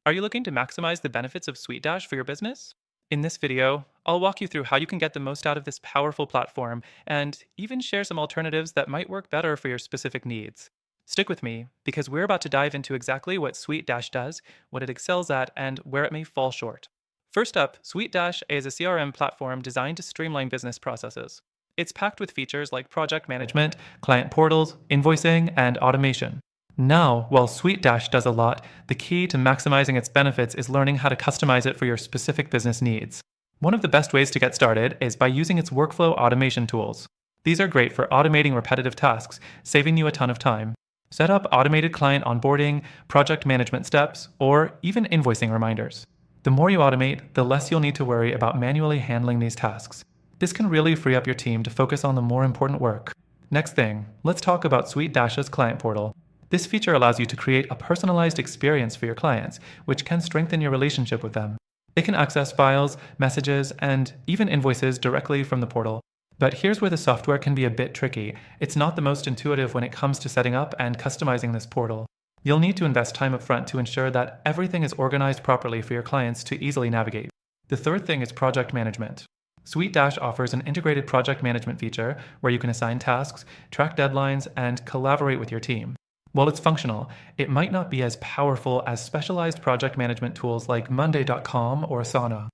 Are you looking to maximize the benefits of SuiteDash for your business? In this video, I'll walk you through how you can get the most out of this powerful platform and even share some alternatives that might work better for your specific needs. Stick with me because we're about to dive into exactly what SuiteDash does, what it excels at, and where it may fall short. First up, SuiteDash is a CRM platform designed to streamline business processes. It's packed with features like project management, client portals, invoicing, and automation. Now, while SuiteDash does a lot, the key to maximizing its benefits is learning how to customize it for your specific business needs. One of the best ways to get started is by using its workflow automation tools. These are great for automating repetitive tasks, saving you a ton of time. Set up automated client onboarding, project management steps, or even invoicing reminders. The more you automate, the less you'll need to worry about manually handling these tasks. This can really free up your team to focus on the more important work. Next thing, let's talk about SuiteDash's client portal. This feature allows you to create a personalized experience for your clients, which can strengthen your relationship with them. They can access files, messages, and even invoices directly from the portal. But here's where the software can be a bit tricky. It's not the most intuitive when it comes to setting up and customizing this portal. You'll need to invest time upfront to ensure that everything is organized properly for your clients to easily navigate. The third thing is project management. SuiteDash offers an integrated project management feature where you can assign tasks, track deadlines, and collaborate with your team. While it's functional, it might not be as powerful as specialized project management tools like Monday.com or Asana.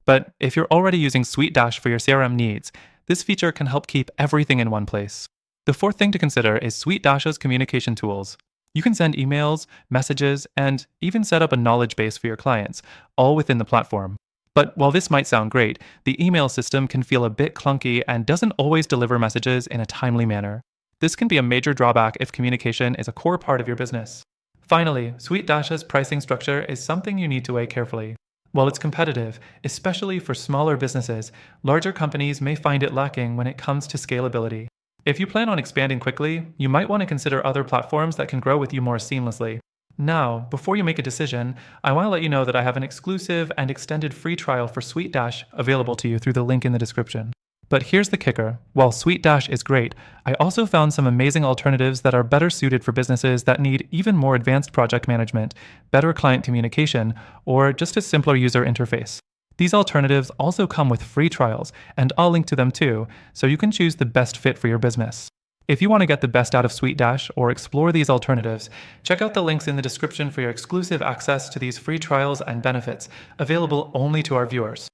But if you're already using SuiteDash for your CRM needs, this feature can help keep everything in one place. The fourth thing to consider is SuiteDash's communication tools. You can send emails, messages, and even set up a knowledge base for your clients, all within the platform. But while this might sound great, the email system can feel a bit clunky and doesn't always deliver messages in a timely manner. This can be a major drawback if communication is a core part of your business. Finally, SuiteDash's pricing structure is something you need to weigh carefully. While it's competitive, especially for smaller businesses, larger companies may find it lacking when it comes to scalability. If you plan on expanding quickly, you might want to consider other platforms that can grow with you more seamlessly. Now, before you make a decision, I want to let you know that I have an exclusive and extended free trial for SuiteDash available to you through the link in the description. But here's the kicker. While SuiteDash is great, I also found some amazing alternatives that are better suited for businesses that need even more advanced project management, better client communication, or just a simpler user interface. These alternatives also come with free trials, and I'll link to them too, so you can choose the best fit for your business. If you want to get the best out of SuiteDash or explore these alternatives, check out the links in the description for your exclusive access to these free trials and benefits, available only to our viewers.